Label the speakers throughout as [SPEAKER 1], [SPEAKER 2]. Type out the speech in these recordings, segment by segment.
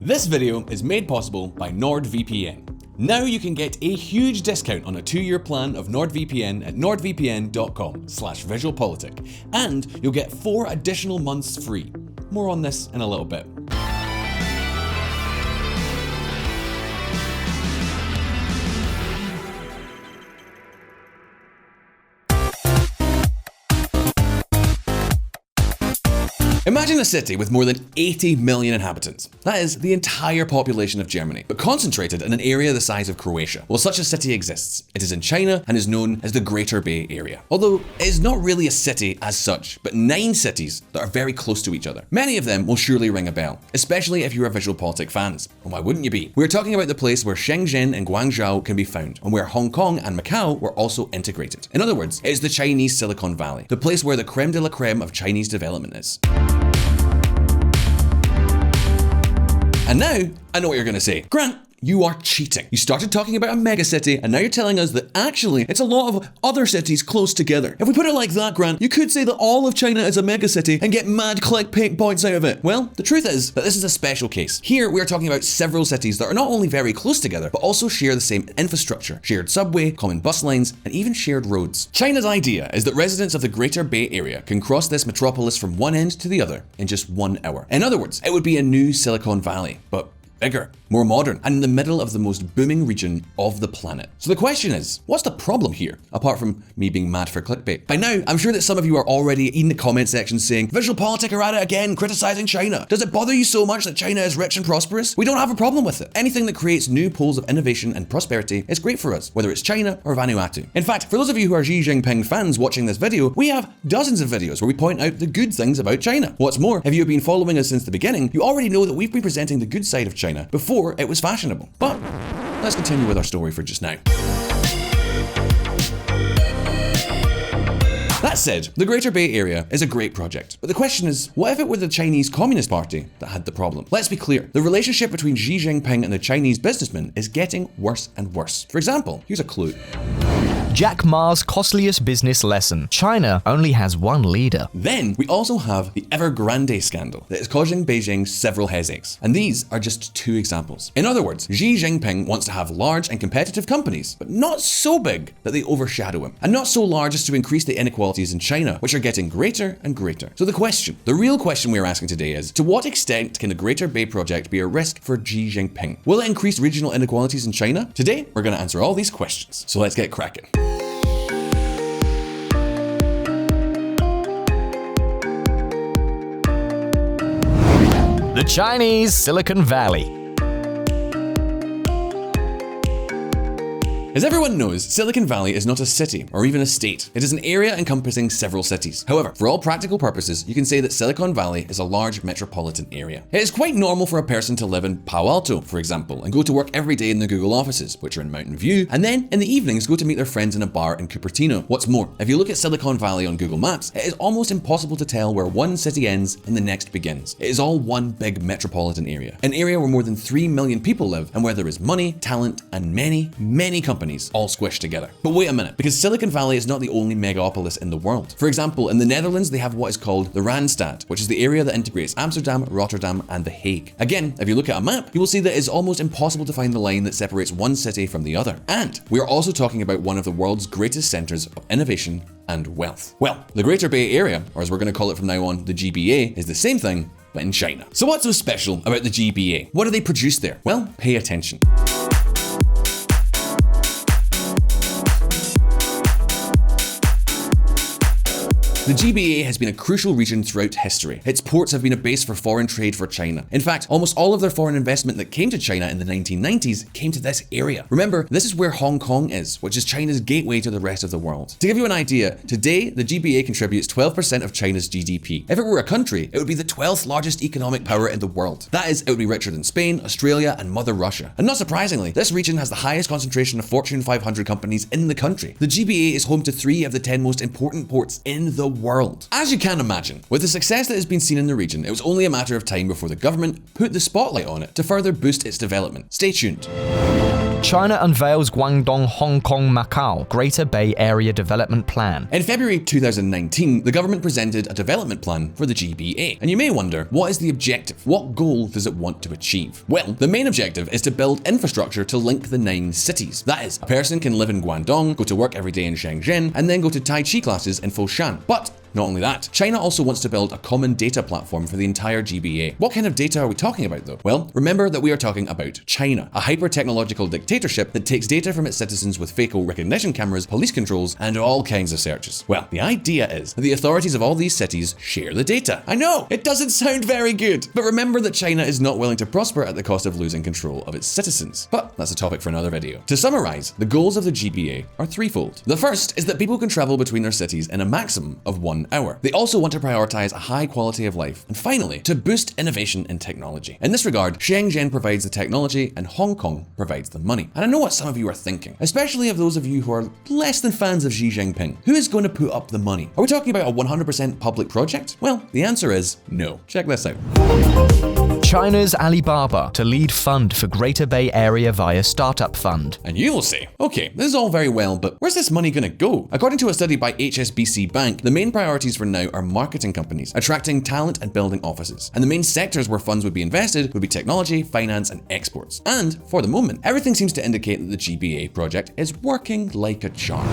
[SPEAKER 1] This video is made possible by NordVPN. Now you can get a huge discount on a 2-year plan of NordVPN at nordvpn.com/visualpolitik, and you'll get 4 additional months free. More on this in a little bit. Imagine a city with more than 80 million inhabitants. That is the entire population of Germany, but concentrated in an area the size of Croatia. Well, such a city exists. It is in China and is known as the Greater Bay Area. Although it is not really a city as such, but 9 cities that are very close to each other. Many of them will surely ring a bell, especially if you are VisualPolitik fans. And why wouldn't you be? We're talking about the place where Shenzhen and Guangzhou can be found, and where Hong Kong and Macau were also integrated. In other words, it is the Chinese Silicon Valley, the place where the creme de la creme of Chinese development is. And now, I know what you're gonna say. Grant, you are cheating. You started talking about a megacity, and now you're telling us that actually it's a lot of other cities close together. If we put it like that, Grant, you could say that all of China is a megacity and get mad clickbait points out of it. Well, the truth is that this is a special case. Here, we're talking about several cities that are not only very close together, but also share the same infrastructure, shared subway, common bus lines, and even shared roads. China's idea is that residents of the Greater Bay Area can cross this metropolis from one end to the other in just 1 hour. In other words, it would be a new Silicon Valley, but bigger, more modern, and in the middle of the most booming region of the planet. So the question is, what's the problem here, apart from me being mad for clickbait? By now, I'm sure that some of you are already in the comment section saying, VisualPolitik are at it again, criticizing China. Does it bother you so much that China is rich and prosperous? We don't have a problem with it. Anything that creates new poles of innovation and prosperity is great for us, whether it's China or Vanuatu. In fact, for those of you who are Xi Jinping fans watching this video, we have dozens of videos where we point out the good things about China. What's more, if you have been following us since the beginning, you already know that we've been presenting the good side of China before it was fashionable. But let's continue with our story for just now. That said, the Greater Bay Area is a great project. But the question is, what if it were the Chinese Communist Party that had the problem? Let's be clear, the relationship between Xi Jinping and the Chinese businessmen is getting worse and worse. For example, here's a clue.
[SPEAKER 2] Jack Ma's costliest business lesson. China only has one leader.
[SPEAKER 1] Then we also have the Evergrande scandal that is causing Beijing several headaches. And these are just 2 examples. In other words, Xi Jinping wants to have large and competitive companies, but not so big that they overshadow him, and not so large as to increase the inequalities in China, which are getting greater and greater. So the real question we're asking today is, to what extent can the Greater Bay Project be a risk for Xi Jinping? Will it increase regional inequalities in China? Today, we're going to answer all these questions. So let's get cracking.
[SPEAKER 2] The Chinese Silicon Valley.
[SPEAKER 1] As everyone knows, Silicon Valley is not a city or even a state. It is an area encompassing several cities. However, for all practical purposes, you can say that Silicon Valley is a large metropolitan area. It is quite normal for a person to live in Palo Alto, for example, and go to work every day in the Google offices, which are in Mountain View, and then in the evenings go to meet their friends in a bar in Cupertino. What's more, if you look at Silicon Valley on Google Maps, it is almost impossible to tell where one city ends and the next begins. It is all one big metropolitan area. An area where more than 3 million people live, and where there is money, talent, and many, many companies all squished together. But wait a minute, because Silicon Valley is not the only megapolis in the world. For example, in the Netherlands, they have what is called the Randstad, which is the area that integrates Amsterdam, Rotterdam, and The Hague. Again, if you look at a map, you will see that it's almost impossible to find the line that separates one city from the other. And we are also talking about one of the world's greatest centers of innovation and wealth. Well, the Greater Bay Area, or as we're going to call it from now on, the GBA, is the same thing, but in China. So what's so special about the GBA? What do they produce there? Well, pay attention. The GBA has been a crucial region throughout history. Its ports have been a base for foreign trade for China. In fact, almost all of their foreign investment that came to China in the 1990s came to this area. Remember, this is where Hong Kong is, which is China's gateway to the rest of the world. To give you an idea, today the GBA contributes 12% of China's GDP. If it were a country, it would be the 12th largest economic power in the world. That is, it would be richer than Spain, Australia, and Mother Russia. And not surprisingly, this region has the highest concentration of Fortune 500 companies in the country. The GBA is home to 3 of the 10 most important ports in the world. As you can imagine, with the success that has been seen in the region, it was only a matter of time before the government put the spotlight on it to further boost its development. Stay tuned.
[SPEAKER 2] China unveils Guangdong, Hong Kong, Macau Greater Bay Area Development Plan.
[SPEAKER 1] In February 2019, the government presented a development plan for the GBA. And you may wonder, what is the objective? What goal does it want to achieve? Well, the main objective is to build infrastructure to link the 9 cities. That is, a person can live in Guangdong, go to work every day in Shenzhen, and then go to Tai Chi classes in Foshan. But not only that, China also wants to build a common data platform for the entire GBA. What kind of data are we talking about though? Well, remember that we are talking about China, a hyper-technological dictatorship that takes data from its citizens with facial recognition cameras, police controls, and all kinds of searches. Well, the idea is that the authorities of all these cities share the data. I know, it doesn't sound very good, but remember that China is not willing to prosper at the cost of losing control of its citizens. But that's a topic for another video. To summarize, the goals of the GBA are threefold. The first is that people can travel between their cities in a maximum of 1 hour. They also want to prioritize a high quality of life. And finally, to boost innovation in technology. In this regard, Shenzhen provides the technology and Hong Kong provides the money. And I know what some of you are thinking, especially of those of you who are less than fans of Xi Jinping. Who is going to put up the money? Are we talking about a 100% public project? Well, the answer is no. Check this out.
[SPEAKER 2] China's Alibaba to lead fund for Greater Bay Area via Startup Fund.
[SPEAKER 1] And you will say, okay, this is all very well, but where's this money going to go? According to a study by HSBC Bank, the main priorities for now are marketing companies, attracting talent and building offices. And the main sectors where funds would be invested would be technology, finance, and exports. And for the moment, everything seems to indicate that the GBA project is working like a charm.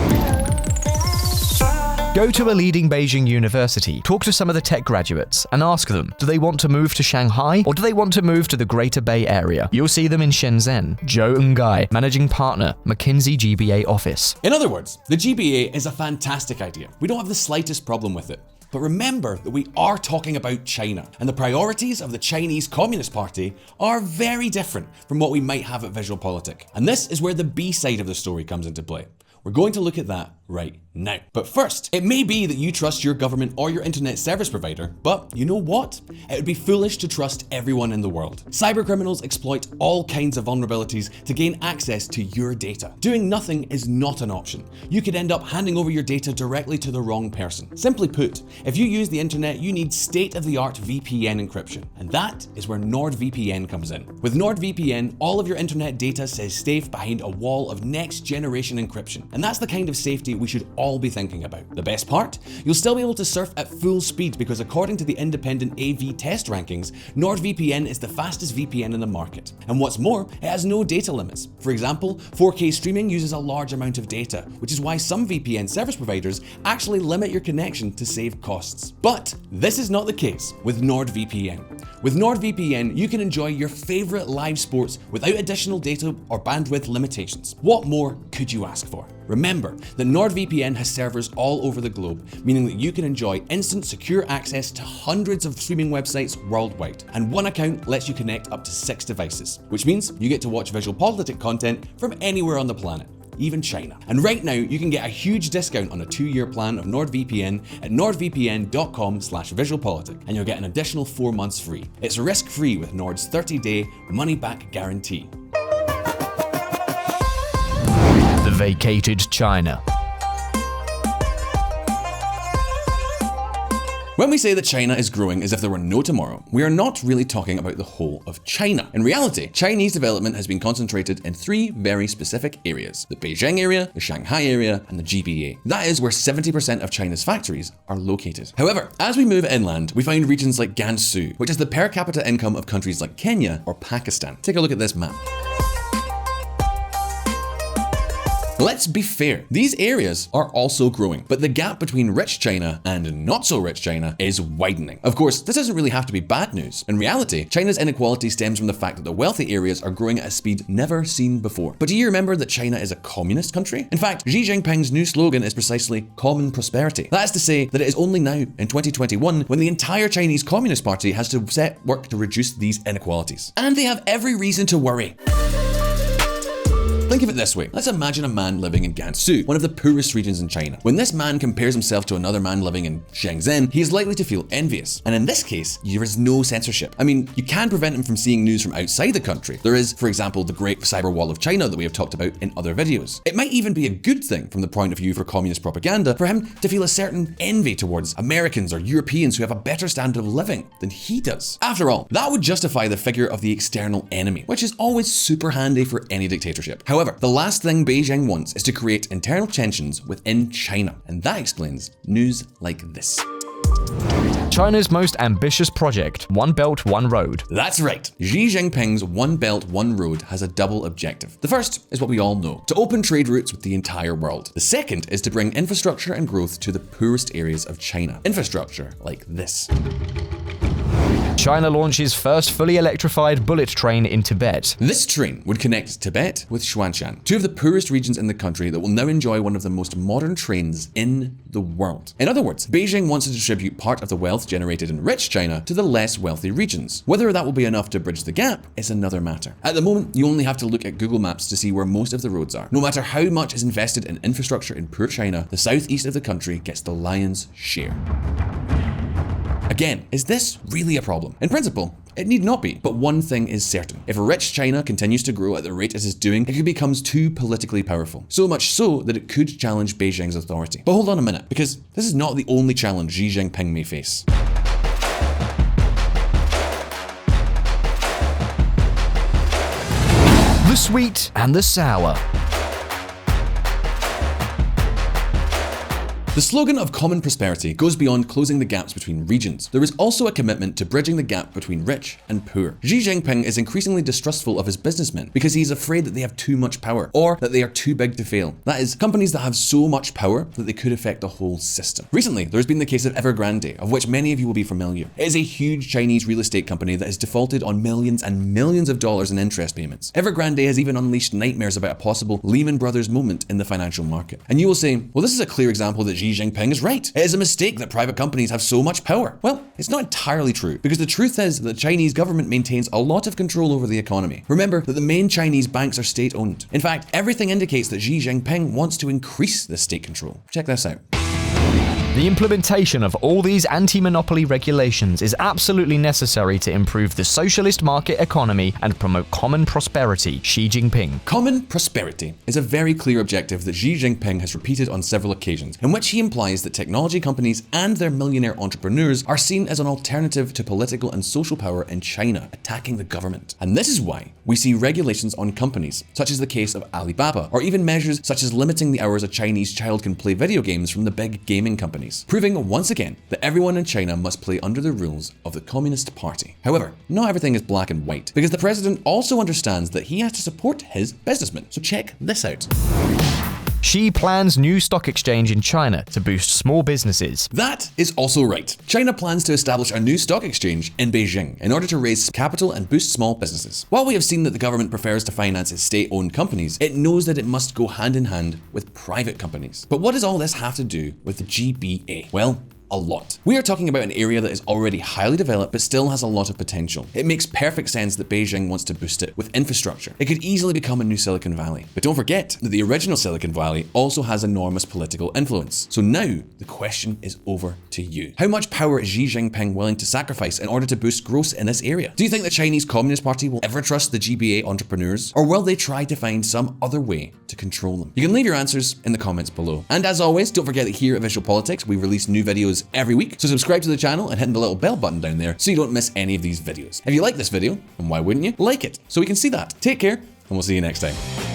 [SPEAKER 2] Go to a leading Beijing university, talk to some of the tech graduates, and ask them, do they want to move to Shanghai or do they want to move to the Greater Bay Area? You'll see them in Shenzhen. Zhou Ngai, managing partner, McKinsey GBA office.
[SPEAKER 1] In other words, the GBA is a fantastic idea. We don't have the slightest problem with it. But remember that we are talking about China, and the priorities of the Chinese Communist Party are very different from what we might have at VisualPolitik. And this is where the B side of the story comes into play. We're going to look at that right now. But first, it may be that you trust your government or your internet service provider, but you know what? It would be foolish to trust everyone in the world. Cybercriminals exploit all kinds of vulnerabilities to gain access to your data. Doing nothing is not an option. You could end up handing over your data directly to the wrong person. Simply put, if you use the internet, you need state-of-the-art VPN encryption. And that is where NordVPN comes in. With NordVPN, all of your internet data stays safe behind a wall of next-generation encryption. And that's the kind of safety we should all be thinking about. The best part? You'll still be able to surf at full speed because according to the independent AV test rankings, NordVPN is the fastest VPN in the market. And what's more, it has no data limits. For example, 4K streaming uses a large amount of data, which is why some VPN service providers actually limit your connection to save costs. But this is not the case with NordVPN. With NordVPN, you can enjoy your favorite live sports without additional data or bandwidth limitations. What more could you ask for? Remember that NordVPN has servers all over the globe, meaning that you can enjoy instant, secure access to hundreds of streaming websites worldwide. And one account lets you connect up to 6 devices, which means you get to watch VisualPolitik content from anywhere on the planet, even China. And right now, you can get a huge discount on a 2-year plan of NordVPN at nordvpn.com/visualpolitik, and you'll get an additional 4 months free. It's risk-free with Nord's 30-day money-back guarantee.
[SPEAKER 2] The vacated China.
[SPEAKER 1] When we say that China is growing as if there were no tomorrow, we are not really talking about the whole of China. In reality, Chinese development has been concentrated in 3 very specific areas: the Beijing area, the Shanghai area, and the GBA. That is where 70% of China's factories are located. However, as we move inland, we find regions like Gansu, which is the per capita income of countries like Kenya or Pakistan. Take a look at this map. Let's be fair, these areas are also growing, but the gap between rich China and not so rich China is widening. Of course, this doesn't really have to be bad news. In reality, China's inequality stems from the fact that the wealthy areas are growing at a speed never seen before. But do you remember that China is a communist country? In fact, Xi Jinping's new slogan is precisely common prosperity. That is to say that it is only now, in 2021, when the entire Chinese Communist Party has to set work to reduce these inequalities. And they have every reason to worry. Think of it this way. Let's imagine a man living in Gansu, one of the poorest regions in China. When this man compares himself to another man living in Shenzhen, he is likely to feel envious. And in this case, there is no censorship. I mean, you can prevent him from seeing news from outside the country. There is, for example, the Great Cyber Wall of China that we have talked about in other videos. It might even be a good thing from the point of view for communist propaganda for him to feel a certain envy towards Americans or Europeans who have a better standard of living than he does. After all, that would justify the figure of the external enemy, which is always super handy for any dictatorship. However, the last thing Beijing wants is to create internal tensions within China, and that explains news like this.
[SPEAKER 2] China's most ambitious project, One Belt, One Road.
[SPEAKER 1] That's right. Xi Jinping's One Belt, One Road has a double objective. The first is what we all know, to open trade routes with the entire world. The second is to bring infrastructure and growth to the poorest areas of China. Infrastructure like this.
[SPEAKER 2] China launches first fully electrified bullet train in Tibet.
[SPEAKER 1] This train would connect Tibet with Xuanshan, two of the poorest regions in the country that will now enjoy one of the most modern trains in the world. In other words, Beijing wants to distribute part of the wealth generated in rich China to the less wealthy regions. Whether that will be enough to bridge the gap is another matter. At the moment, you only have to look at Google Maps to see where most of the roads are. No matter how much is invested in infrastructure in poor China, the southeast of the country gets the lion's share. Again, is this really a problem? In principle, it need not be. But one thing is certain. If rich China continues to grow at the rate it is doing, it becomes too politically powerful. So much so that it could challenge Beijing's authority. But hold on a minute, because this is not the only challenge Xi Jinping may face.
[SPEAKER 2] The sweet and the sour.
[SPEAKER 1] The slogan of common prosperity goes beyond closing the gaps between regions. There is also a commitment to bridging the gap between rich and poor. Xi Jinping is increasingly distrustful of his businessmen because he is afraid that they have too much power or that they are too big to fail. That is, companies that have so much power that they could affect the whole system. Recently, there has been the case of Evergrande, of which many of you will be familiar. It is a huge Chinese real estate company that has defaulted on millions and millions of dollars in interest payments. Evergrande has even unleashed nightmares about a possible Lehman Brothers moment in the financial market. And you will say, well, this is a clear example that Xi Jinping is right. It is a mistake that private companies have so much power. Well, it's not entirely true, because the truth is that the Chinese government maintains a lot of control over the economy. Remember that the main Chinese banks are state-owned. In fact, everything indicates that Xi Jinping wants to increase this state control. Check this out.
[SPEAKER 2] The implementation of all these anti-monopoly regulations is absolutely necessary to improve the socialist market economy and promote common prosperity, Xi Jinping.
[SPEAKER 1] Common prosperity is a very clear objective that Xi Jinping has repeated on several occasions, in which he implies that technology companies and their millionaire entrepreneurs are seen as an alternative to political and social power in China, attacking the government. And this is why we see regulations on companies, such as the case of Alibaba, or even measures such as limiting the hours a Chinese child can play video games from the big gaming companies, proving once again that everyone in China must play under the rules of the Communist Party. However, not everything is black and white, because the president also understands that he has to support his businessmen. So check this out.
[SPEAKER 2] Xi plans new stock exchange in China to boost small businesses.
[SPEAKER 1] That is also right. China plans to establish a new stock exchange in Beijing in order to raise capital and boost small businesses. While we have seen that the government prefers to finance its state-owned companies, it knows that it must go hand in hand with private companies. But what does all this have to do with the GBA? Well, a lot. We are talking about an area that is already highly developed but still has a lot of potential. It makes perfect sense that Beijing wants to boost it with infrastructure. It could easily become a new Silicon Valley. But don't forget that the original Silicon Valley also has enormous political influence. So now the question is over to you. How much power is Xi Jinping willing to sacrifice in order to boost growth in this area? Do you think the Chinese Communist Party will ever trust the GBA entrepreneurs? Or will they try to find some other way to control them? You can leave your answers in the comments below. And as always, don't forget that here at VisualPolitik, we release new videos every week, so subscribe to the channel and hit the little bell button down there so you don't miss any of these videos. If you like this video, and why wouldn't you, like it so we can see that. Take care, and we'll see you next time.